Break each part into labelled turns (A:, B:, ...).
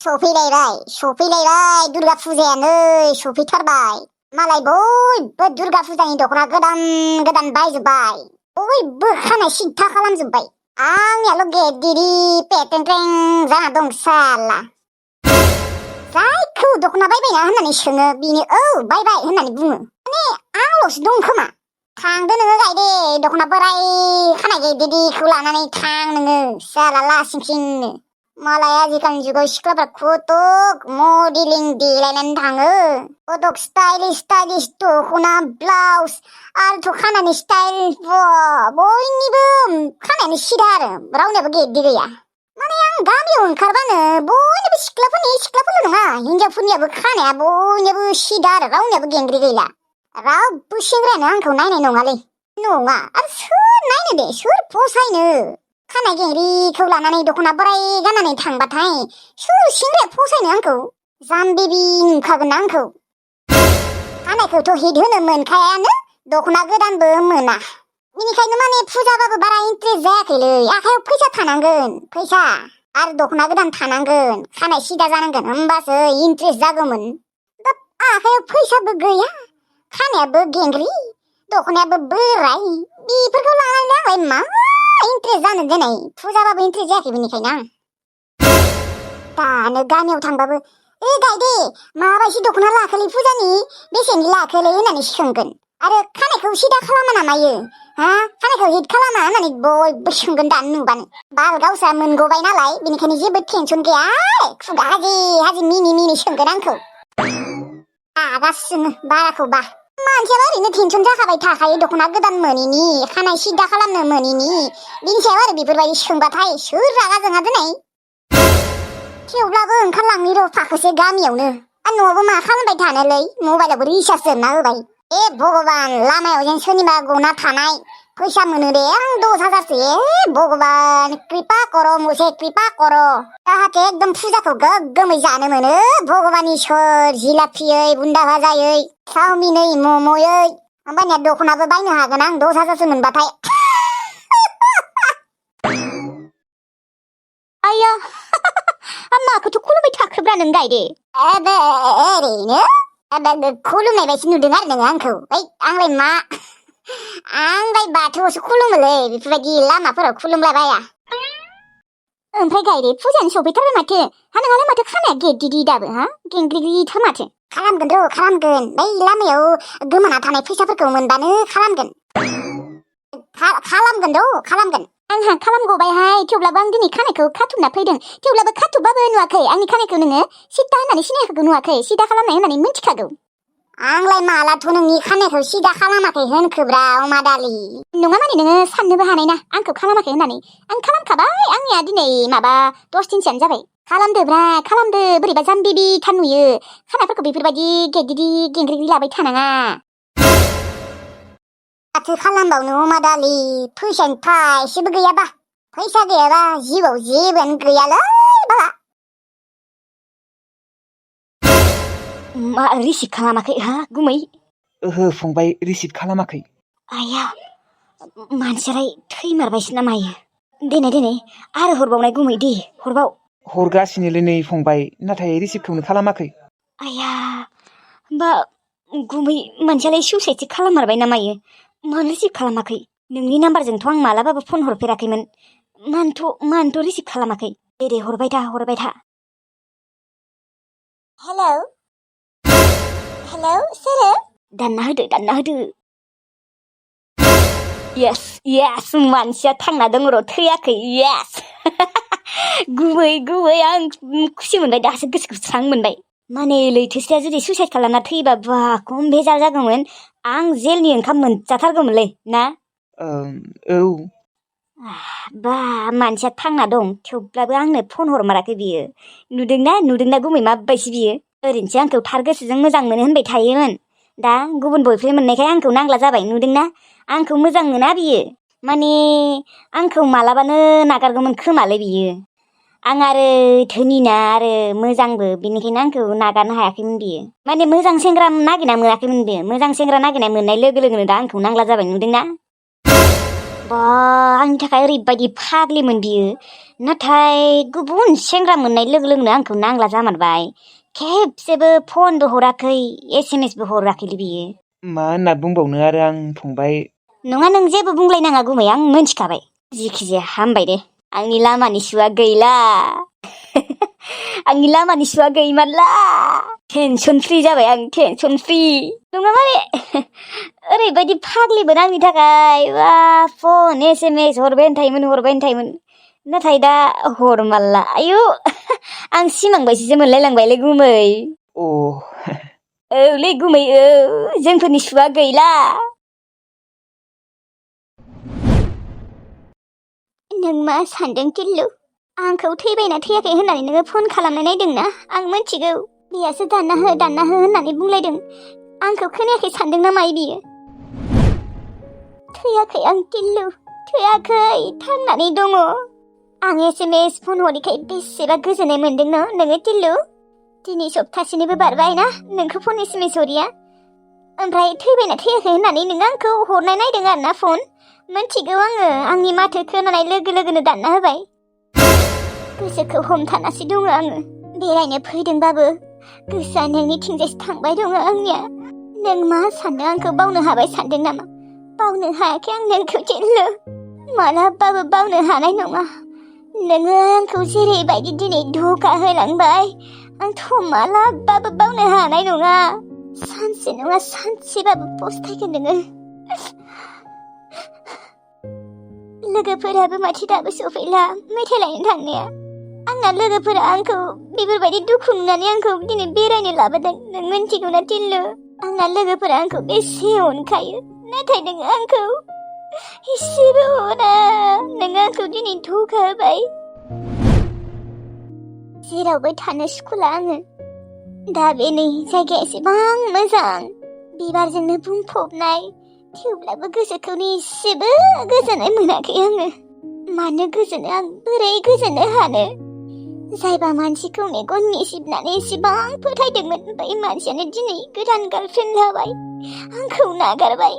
A: सफैलायबाय दुर्गा फुजायानो सफैथारबाय। मालाय बयबो दुर्गा फुजानि दख'ना गोदान गोदान बायजोब्बाय। बयबो खानाय सिद्धा खालामजोब्बाय। आंनियाल' गेदेरि पेटेंटें जाना दं साला। जायखौ दख'ना बायबायना होननानै सोङो बिनो औ बायबाय होननानै बुङो। माने आंल'सो दं खोमा। थांदो नोङो गायदे दख'ना बोराय खानाय गेदेरिखौ लानानै थां नोङो साला लासिंसिंनो। मालाय आजिखालिनि जुगाव सिख्लाफ्रा खटक मडेलिं देलायनानै थाङो। खटक स्टाइलिश दख'ना ब्लाउस आरोथ' खानायनि स्टाइल बयनिबो खानायानो सिदा आरो रावनियाबो गेद्दि गैया। माने आं गामियाव ओंखारबानो बयनिबो सिख्लाफोरल' नङा हिनजावफोरनियाबो खानाया बयनियाबो सिदा आरो रावनियाबो गेंग्रि गैला। रावबो सेंग्रायानो आंखौ नायनाय नङालै। नङा आरो सोर नायनो दे सोर फसायनो। खानाय गेंग्रिखौ लानानै दख'ना बोराय गाननानै थांबाथाय सोर सेंग्राया फसायनो आंखौ। जाम्बिबि नुखागोन ना आंखौ। खानायखौथ' हिट होनो मोनखायानो दख'ना गोदानबो मोना। बेनिखायनो माने फुजाबाबो बारा इन्ट्रेस्ट जायाखैलै। आखायाव फैसा थानांगोन फैसा आरो दख'ना गोदान थानांगोन खानाय सिदा जानांगोन होमबासो इन्ट्रेस्ट जागौमोन। दा आखायाव फैसाबो गैया खानायाबो गेंग्रि दख'नायाबो बोराय बेफोरखौ लानानै आंलाय मा इन्ट्रेस्ट जानो दिनै फुजाबाबो इन्ट्रेस्ट जायाखै बेनिखायनो आं दानो गामियाव थांबाबो गायदे माबायदि दख'ना लाखोलै फुजानि बेसेनि लाखोलै होननानै सोंगोन। आरो खानायखौ सिदा खालामा नामायो खानायखौ हिट खालामा होननानै बयबो सोंगोन दानो नुबानो। बाल गावसा मोनगबाय नालाय बेनिखायनो जेबो टेनसन गैया खुगा हाजि मिनि सोंगोन आंखौ। आगासिनो बाराखौबा मानसियाबा ओरैनो टेनसन जाखाबाय थाखायो दख'ना गोदान मोनिनि खानाय सिदा खालामनो मोनिनि बिनि सायाव आरो बेफोरबायदि सोंबाथाय सोर रागा जोङा दिनै। थेवब्लाबो ओंखारलांनि र' फाखोसे गामियावनो। आरो न'आवबो मा खालामबाय थानोलै मबाइलावबो रिसार्ज जोबना होबाय। भगबान लामायाव जेन सोरनिबा गना थानाय फैसा मोनो दे आं 10,000सो। भगबान कृपा कर मुझे कृपा कर जाहाथे एकदम फुजाखौ गोग्गोमै जानो मोनो भगबान इसोर जिलापियै बुन्दा भाजायै चावमिनै मम'यै होमबानिया दख'नाबो बायनो हागोन आं 10,000सो मोनबाथाय। आया माखौथ' खुलुमबाय थाखोब्रा नों गायदे। ओरैनो खुलुमनाय बायदि नुदों आरो नोङो आंखौ। आंलाय बाथौआवसो खुलुमोलै बेफोरबायदि लामाफोराव खुलुमलाबाया। ओमफ्राय गायदे फुजानि सफैथारबाय माथो नोंहालाय माथो खानाया गेद्दिदि दाबो गेंग्रिग्रिथार माथो। खालामगोन बै लामायाव गोमाना थानाय फैसाफोरखौ मोनबानो खालामगोन। खालामगोन आंहा खालामगबायहाय। थेवब्लाबो आं दिनै खानायखौ खाथुमना फैदों। थेवब्लाबो खाथुबबाबो नुवाखै आंनि खानायखौ नोङो सिद्दा होननानै सिनायखौ नुवाखै सिदा खालामनाय होननानै मिन्थिखागौ। आंलाय मालाथ' नोंनि खानायखौ सिदा खालामाखै होनखोब्रा अमादालि। नङा माने नोङो साननोबो हानाय ना आंखौ खालामाखै होननानै। आं खालामखाबाय आंनिया दिनै 10 दिनसोआनो जाबाय। खालामदो बोरैबा जाम्बिबिथार नुयो। खानायफोरखौ बेफोरबायदि गेद्दिदि गेंग्रिग्रि लाबाय थानाङा। माथो खालामबावनो अमादालि फैसानि थाइसेबो गैयाबा। फैसा गैयाबा जिउआव जेबोआनो गैयालै बाला। मा रिसिभ खालामाखै गुमै?
B: ओहो फंबाय रिसिभ खालामाखै।
A: आया मानसियालाय थैमारबायसो ना मायो। देनाय आरो हरबावनाय गुमै दे हरबाव।
B: हरगासिनोलै नै फंबाय नाथाय रिसिभखौनो खालामाखै।
A: आया होमबा गुमै मानसियालाय सुइसाइडसो खालाममारबाय ना मायो। मानो रिसिभ खालामाखै? नोंनि नाम्बारजोंथ' आं मालाबाबो फन हरफेराखैमोन। मानोथ' रिसिभ खालामाखै? दे हरबाय था। हेलौ सोरो? दानना होदो। येस मानसिया थांना दङ र' थैयाखै। येस गुबै आं खुसि मोनबाय दासो गोसोखौ स्रां मोनबाय। माने लैथोसेया जुदि सुइसाइड खालामना थैबा बा खम बेजार जागौमोन। आं जेलनि ओंखाम मोनजाथारगौमोनलै ना?
B: औ
A: बा मानसिया थांना दं थेवब्लाबो आंनो फन हरमाराखै बियो। नुदोंना गुमै माबायदि बियो। ओरैनोसो आंखौ थार गोसोजों मोजां मोनो होनबाय थायोमोन। दा गुबुन बयफ्रेन्ड मोननायखाय आंखौ नांला जाबाय। नुदोंना आंखौ मोजां मोना बियो। माने आंखौ मालाबानो नागारगौमोन खोमालै बियो। आं आरो धोनिना आरो मोजांबो बेनिखायनो आंखौ नागारनो हायाखैमोन बियो। माने मोजां सेंग्रा नागिरना मोनाखैमोन बियो। मोजां सेंग्रा नागिरना मोननाय लोगो लोगोनो दा आंखौ नांला जाबाय। नुदोंना बा आंनि थाखाय ओरैबायदि फाग्लिमोन बियो नाथाय गुबुन सेंग्रा मोननाय लोगो लोगोनो आंखौ नांला जामारबाय खेबसेबो फनबो हराखै SMS बो हराखैलै बियो
B: मा होनना बुंबावनो आरो आं फंबाय
A: नङा नों जेबो बुंलायनाङा गुमै आं मोनथिखाबाय जिखिजाया हामबाय दे आंनि लामानि सुवा गैला आंनि लामानि सुवा गैमारला टेनसन फ्रि जाबाय आं टेनसन फ्रि नङा माने ओरैबायदि फाग्लिमोन आंनि थाखाय बा फन SMS हरबायानो थायोमोन नाथाय दा हरमारला आयु आं सिमां बायदिसो मोनलायलांबायलै गुमै औलै गुमै जोंफोरनि सुवा गैला नों मा सानदों टिल्लु आंखौ थैबायना थैयाखै होननानै नोङो फन खालामनाय नायदोंना आं मिथिगौ बियासो दानना हो होननानै बुंलायदों आंखौ खोनायाखै सानदों ना माइ बियो थैयाखै आं टिल्लु थैयाखै थांनानै दङ आं SMS फन हरिखाय बेसेबा गोजोननाय मोनदों नोङो टिल्लु दिनै सप्तासेनिबो बारबाय ना नोंखौ फन SMS हरिया ओमफ्राय थैबायना थैयाखै होननानै नों आंखौ हरनाय नायदों आरोना फन मिथिगौ आङो आंनि माथो खोनानाय लोगो लोगोनो दानना होबाय गोसोखौ हमथानासो दङ आङो बेरायनो फैदोंबाबो गोसोआ नोंनिथिंजायसो थांबाय दङ आंनिया नों मा सानदों आंखौ बावनो हाबाय सानदों नामा बावनो हायाखै आं नोंखौ टिल्लु मालाबाबो बावनो हानाय नङा नोङो आंखौ जेरैबायदि दिनै धोखा होलांबाय आंथ' मालाबाबो बावनो हानाय नङा सानसे नङा सानसेबाबो पस्तायगोन नोङो लोगोफोराबो माथो दाबो सफैला मेथाइ लायनो थांनाया आंना लोगोफोरा आंखौ बेफोरबायदि दुखु नुनानै आंखौ दिनै बेरायनो लाबोदों नों मिन्थिगौ ना टिल्लु आंना लोगोफोरा आंखौ बेसे अनखायो नाथाय नोङो आंखौ एसेबो अना नोङो आंखौ दिनै धोखा होबाय जेरावबो थानो सुखुला आङो दा बे नै जायगाया एसेबां मोजां बिबारजोंनो बुंफबनाय थेवब्लाबो गोसोखौनो एसेबो गोजोननाय मोनाखै आङो मानो गोजोनो आं बोरै गोजोननो हानो जायबा मानसिखौ मेगन मिसिबनानै एसेबां फोथायदोंमोन बै मानसियानो दिनै गोदान गार्लफ्रेन्ड लाबाय आंखौ नागारबाय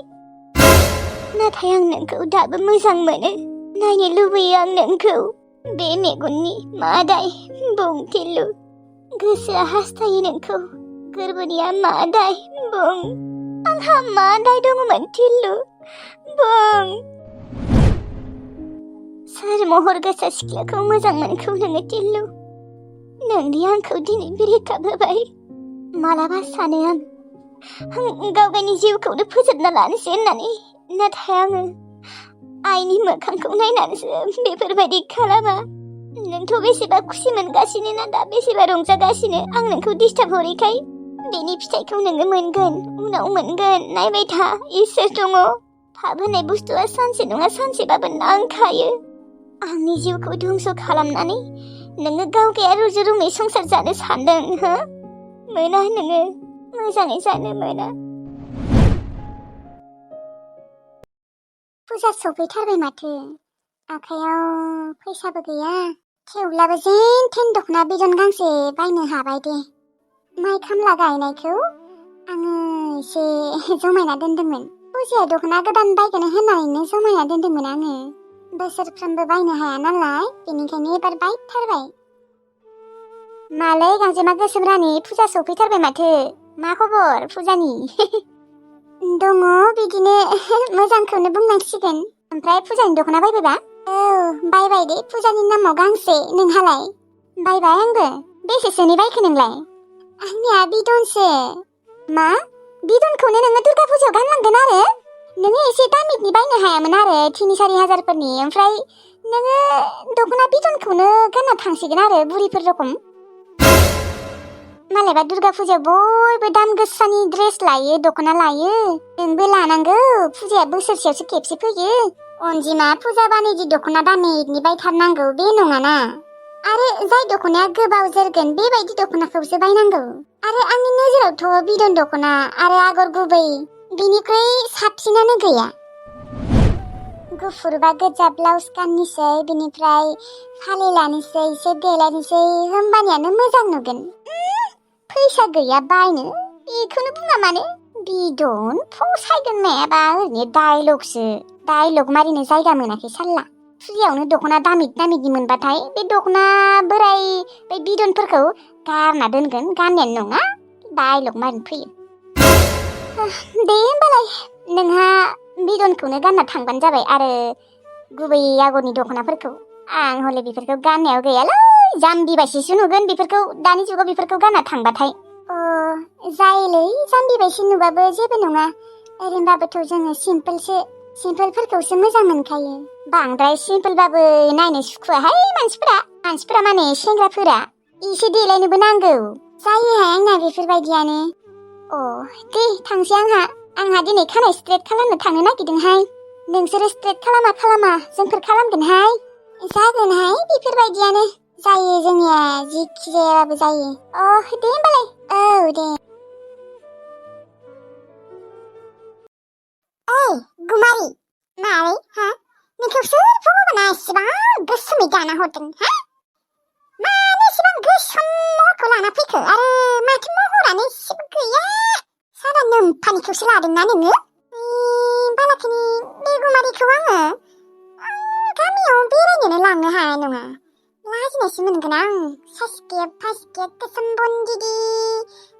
A: नाथाय आं नोंखौ दाबो मोजां मोनो नायनो लुबैयो आं नोंखौ बे मेगननि मा दाय बुं टिल्लु गोसोआ हास्थायो नोंखौ गोरबोनिया मा दाय बुं आंहा मा दाय दङमोन टिल्लु बुं सोर महर गोसा सिख्लाखौ मोजां मोनखौ नोङो टिल्लु नोंनि आंखौ दिनै ब्रेकआप होबाय मालाबा सानो आं गावनि जिउखौनो फोजोबना लानोसै होननानै नाथाय आङो आइनि मोखांखौ नायनानैसो बेफोरबायदि खालामा नोंथ' बेसेबा खुसि मोनगासिनो ना दा बेसेबा रंजागासिनो आं नोंखौ डिस्टार्ब हरैखाय बेनि फिथाइखौ नोङो मोनगोन उनाव मोनगोन नायबाय था इसोर दङ पाप होननाय बुस्थुआ सानसे नङा सानसेबाबो नांखायो आंनि जिउखौ धंस खालामनानै नोङो गावगाया रुजु रुमै संसार जानो सानदों हो मोना नोङो मोजाङै जानो मोना फुजा सफैथारबाय माथो आखायाव फैसाबो गैया थेवब्लाबो जेन थेन दखना बिदन गांसे बायनो हाबाय दे माइ खामला गायनायखौ आङो एसे जमायना दोनदोंमोन फुजाया दखना गोदान बायगोन होननानैनो जमायना दोनदोंमोन आङो बोसोरफ्रोमबो बायनो हाया नालाय बेनिखायनो एबार बायथारबाय मालै गांजेमा गोसोम रानि फुजा सफैथारबाय माथो मा खबर फुजानि दङ बिदिनो मोजांखौनो बुंनांसिगोन ओमफ्राय फुजानि दखना बायबायबा औ बायबाय दे फुजानि नामाव गांसे नोंहालाय बायबाय आंबो बेसेसोनि बायखो नोंलाय आंनिया बिदनसो मा बिदनखौनो नोङो दुर्गा फुजायाव गानलांगोन आरो नोङो एसे दामिनि बायनो हायामोन आरो 3-4 हाजारफोरनि ओमफ्राय नोङो दखना बिदनखौनो गानना थांसिगोन आरो बुरिफोर रखम मालायबा दुर्गा फुजायाव बयबो दाम गोसानि ड्रेस लायो दखना लायो नोंबो लानांगौ फुजाया बोसोरसेयावसो खेबसे फैयो अनजिमा फुजा बानिदि दखना दामिनि बायथारनांगौ बे नङाना आरो जाय दखनाया गोबाव जोरगोन बेबायदि दखनाखौसो बायनांगौ आरो आंनि नोजोरावथ' बिदन दखना आरो आगर गुबै बिनिख्रुइ साबसिनानो गैया गुफुरबा गोजा ब्लाउस गाननोसै बिनिफ्राय फालि लानोसै एसे देलायनोसै होमबानियानो मोजां नुगोन फैसा गैया बायनो बेखौनो बुङा मानो बिदन फसायगोन मायाबा ओरैनो डायलगसो डाइलग मारिनो जायगा मोनाखै साल्ला फुजायावनो दख'ना दामिक दामिकनि मोनबाथाय बे दख'ना बोराय बे बिदनफोरखौ गारना दोनगोन गाननायानो नङा डाइलग मारिनो फैयो दे होमबालाय नोंहा बिदनखौनो गानना थांबानो जाबाय आरो गुबै आगरनि दख'नाफोरखौ आं हले बेफोरखौ गाननायाव गैयालै जाम्बि बायसिसो नुगोन बेफोरखौ दानि जुगाव बेफोरखौ गानना थांबाथाय जायोलै जाम्बि बायसि नुबाबो जेबो नङा ओरैनोबाबोथ' जोङो सिम्पोलफोरखौसो मोजां मोनखायो बांद्राय सिम्पोलबाबो नायनो सुखुवाहाय मानसिफोरा माने सेंग्राफोरा एसे देलायनोबो नांगौ जायोहाय आंना बेफोरबायदियानो दे थांसै आंहा दिनै खानाय स्ट्रेट खालामनो थांनो नागिरदोंहाय नोंसोरो स्ट्रेट खालामा जोंफोर खालामगोनहाय जागोनहाय बेफोरबायदियानो जायो जोंनिया जिखि जायाबाबो जायो दे होमबालाय दे गुमारि मारै नोंखौ सोर भगबाना एसेबां गोसोमै दाना हरदों मानो एसेबां गोसोम महरखौ लाना फैखो आरो माथो महरानो एसेबो गैया सारा नोम्फानिखौसो लादोंना नोङो बालाखिनि बे गुमारिखौ आङो गामियाव बेरायनोनो लांनो हानाय नङा लाजिनायसो मोनगोन आं सासकेब गोसोम बन्दिदि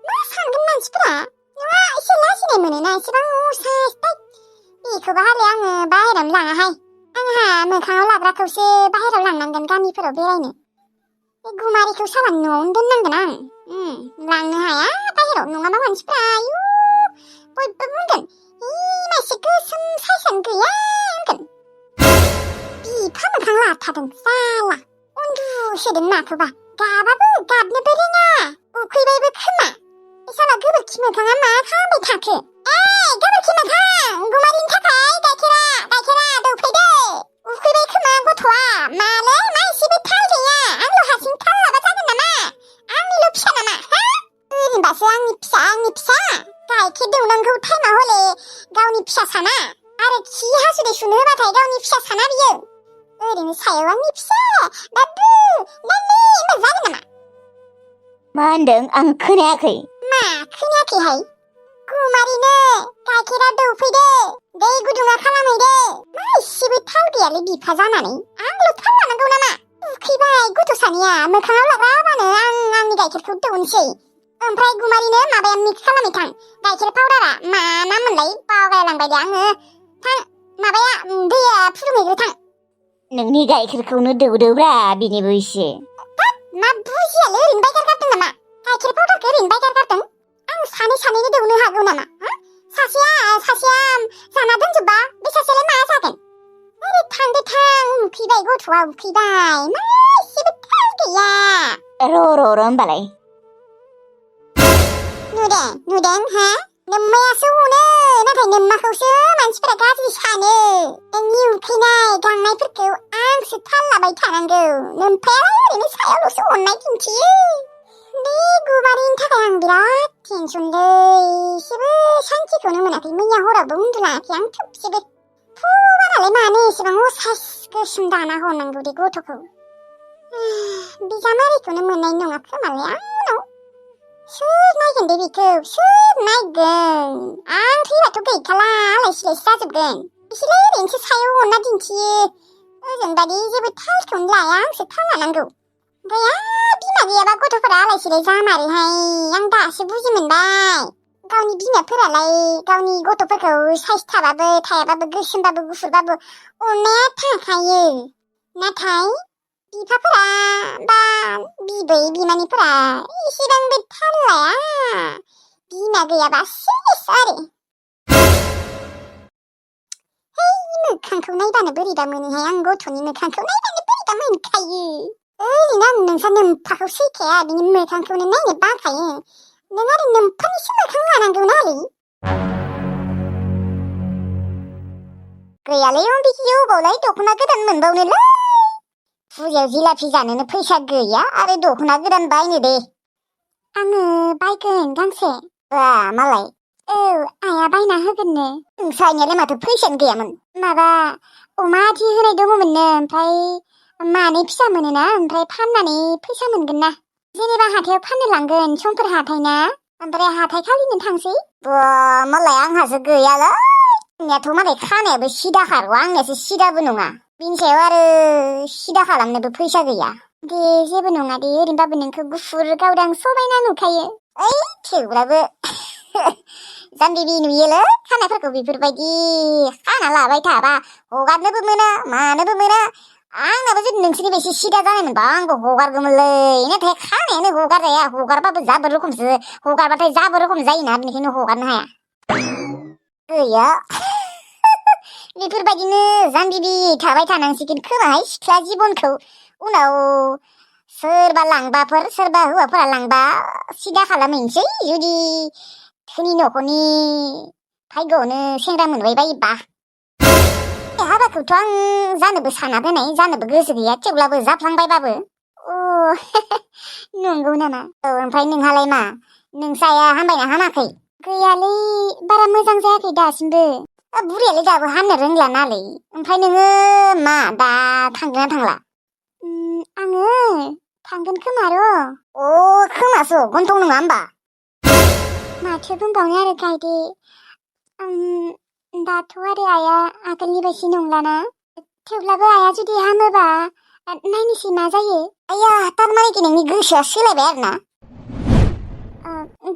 A: मा सानगोन मानसिफोरा नङा एसे लाजिनाय मोनोना एसेबां साइस बेखौबा हले आङो बाहेरावनो लाङाहाय आंहा मोखाङाव लाग्राखौसो बाहेराव लांनांगोन गामिफोराव बेरायनो बे गुमारिखौ साला न'आवनो दोननांगोन आं लांनो हाया बाहेराव नङाबा मानसिफ्रा आयु बयबो बुंगोन मासे गोसोम साइसआनो गैया होनगोन बिफा मोखां लाथादों साला उन्दुसोदों नाखौबा गाबाबो गाबनोबो रोङा उखैबायबो खोमा साला गोबोरखि मोखाङा मा खालामबाय थाखो गोबोरखि मोखां गुमारिनि थाखाय गाइखेरा दौफैदो उखैबाय खोमा गथ'आ मालै मा एसेबो थाल गैया आंल' हारसिं थाल लाबा जागोन नामा आंनिल' फिसा नामा ओरैनोबासो आंनि फिसा गाइखेर दौनांगौ टाइमा हले गावनि फिसा साना आरो खि हासुदै सुनो होबाथाय गावनि फिसा साना बियो ओरैनो सायाव आंनि फिसा बाबु नानि होनबा जागोन नामा मा होनदों आं खोनायाखै मा खोनायाखैहाय गुमारिनो गाइखेरा दौफैदो दै गुदुङा खालामहैदो मा एसेबो थाल गैयालै बिफा जानानै आंल' थाल लानांगौ नामा उखैबाय गथ' सानैया मोखाङाव लाग्राबानो आं आंनि गाइखेरखौ दौनोसै ओमफ्राय गुमारिनो माबाया मिक्स खालामै थां गाइखेर पाउडारा मा नाममोनलाय बावगारलांबाय दे आङो थां माबाया दैया फुदुंहैग्रो थां नोंनि गाइखेरखौनो दौदोब्रा बिनिबो एसे मा बुजियालै ओरैनो बायगार गारदों नामा गाइखेर पाउडारखौ ओरैनो बायगार गारदों आं सानैनो दौनो हागौ नामा सासेया जाना दोनजोबबा बे सासेयालाय मा जागोन ओरै थांदो थां उखैबाय गथ'आ उखैबाय मा एसेबो थाल गैया र' होमबालाय नुदों नोम्मायासो अनो नाथाय नोम्माखौसो मानसिफोरा गाज्रि सानो नोंनि उखैनाय गांनायफोरखौ आंसो थाल लाबाय थानांगौ नोम्फाया ओरैनो सायावल'सो अननाय दिन्थियो बे गुमारिनि थाखाय आं बिराद टेनसनलै एसेबो सान्थिखौनो मोनाखै मैया हरावबो उन्दुलाङाखै आं थोबसेबो फुबारालाय मानो एसेबां असाइस गोसोम दाना हरनांगौ दे गथ'खौ बिजामादैखौनो मोननाय नङा खोमालै आं उनाव सोर नायगोन दे बेखौ सोर नायगोन आं थैबाथ' गैखाला आलाय सिलायसो जाजोबगोन बिसोरलाय ओरैनोसो सायाव अनना दिन्थियो ओजोंबादि जेबो थालखौनो लाया आंसो थाल लानांगौ ओमफ्राय बिमा गैयाबा गथ'फोरा आलाय सिलाय जामारोहाय आं दासो बुजि मोनबाय गावनि बिमाफोरालाय गावनि गथ'फोरखौ साइस थाबाबो थायाबाबो गोसोमबाबो गुफुरबाबो अननाया थाखायो नाथाय बिफाफोरा बा बिबै बिमानिफोरा एसेबांबो थाल लाया बिमा गैयाबा सेस आरो मोखांखौ नायबानो बोरैबा मोनोहाय आं गथ'नि मोखांखौ नायबानो बोरैबा मोनखायो ओरैनो आं नोंसा नोम्फाखौ सैखाया बिनि मोखांखौनो नायनो बाखायो नों आरो नोम्फानिसो मोखां लानांगौ नालै गैयालै अम्बिखि अबावलाय दख'ना गोदान मोनबावनोलै फुजायाव जिलाफि जानोनो फैसा गैया आरो दख'ना गोदान बायनो दे आङो बायगोन गांसे मालाय आइया बायना होगोननो नोंसानियालाय माथो फैसायानो गैयामोन माबा अमा आदि होनाय दङमोननो ओमफ्राय मानै फिसा मोनोना ओमफ्राय फाननानै फैसा मोनगोन ना जेनेबा हाथायाव फाननो लांगोन समफोर हाथाय ना ओमफ्राय हाथाय खालिनो थांसै मालाय आंहासो गैयालै आंनियाथ' मालाय खानायाबो सिदाखार आंनियासो सिदाबो नङा बिनि सायाव आरो सिदा खालामनोबो फैसा गैया दे जेबो नङा दे ओरैनोबाबो नोंखौ गुफुर गावदां समायना नुखायो ओइ थेवब्लाबो जाम्बिबि नुयोलै खानायफोरखौ बेफोरबायदि खाना लाबाय थाबा हगारनोबो मोना मानोबो मोना आंनाबो जुदि नोंसोरनि बायदि सिदा जानायमोनबा आंबो हगारगौमोनलै नाथाय खानायानो हगारजाया हगारबाबो जाबोर रोखोमसो हगारबाथाय जाबोर रोखोम जायोना बेनिखायनो हगारनो हाया गैया बेफोरबायदिनो जाम्बिबि थाबाय थानांसिगोन खोमाहाय सिख्ला जिबनखौ उनाव सोरबा लांबाफोर सोरबा हौवाफोरा लांबा सिदा खालामहैनोसै जुदि धोनि न'खरनि भाग्यआवनो सेंग्रा मोनबाय बायोबा हाबाखौथ' आं जानोबो साना दोननाय जानोबो गोसो गैया थेवब्लाबो जाफ्लांबायबाबो अ नंगौ नामा औ ओमफ्राय नोंहालाय मा नोंसाया हामबायना हामाखै गैयालै बारा मोजां जायाखै दासिमबो बुरैयालाय दाबो हामनो रोंला नालै ओमफ्राय नोङो मा दा थांगोन ना थांला आङो थांगोन खोमा र' अ खोमासो गन्थं नङा होमबा माथो बुंबावनो आरो गायदे दाथ' आरो आइया आगोलनि बायदि नंलाना थेवब्लाबो आइया जुदि हामोबा नायनोसै मा जायो आइया थारमाने नोंनि गोसोआ सोलायबाय आरो ना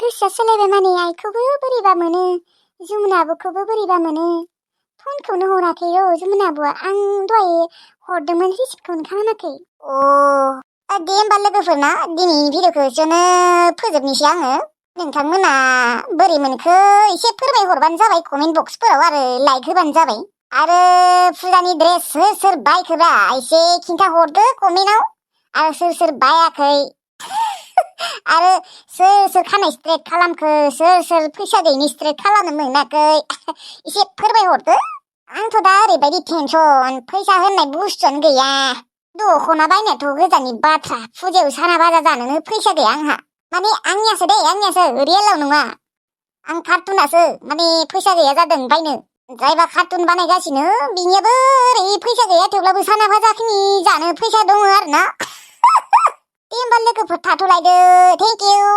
A: गोसोआ सोलायबाय माने आइखौबो बोरैबा मोनो जमुना आब'खौबो बोरैबा मोनो फनखौनो हराखै र' जमुना आब'आ आं दहाय हरदोंमोन रिसिभखौनो खालामाखै अ दे होमबा लोगोफोरना दिनैनि भिडिअखौ एसेयावनो फोजोबनोसै आङो नोंथांमोना बोरै मोनखो एसे फोरमायहरबानो जाबाय कमेन्ट बक्सफोराव आरो लाइक होबानो जाबाय आरो फुजानि ड्रेस सोर सोर बायखोबा एसे खिन्थाहरदो कमेन्टआव आरो सोर सोर बायाखै आरो सोर सोर खानाय स्ट्रेट खालामखो सोर सोर फैसा गैयिनि स्ट्रेट खालामनो मोनाखै एसे फोरमायहरदो आंथ' दा ओरैबायदि टेनसन फैसा होननाय बुस्थुआनो गैया दख'ना बायनायाथ' गोजाननि बाथ्रा फुजायाव साना बाजा जानोनो फैसा गैया आंहा माने आंनियासो रियेलाव नङा आं कार्टुनासो माने फैसा गैया जादों बायनो जायबा कार्टुन बानायगासिनो बिनियाबो ओरै फैसा गैया थेवब्लाबो साना भाजाखिनि जानो फैसा दङ आरो ना दे होमबा लोगोफोर थाथ'लायदो थेंक इउ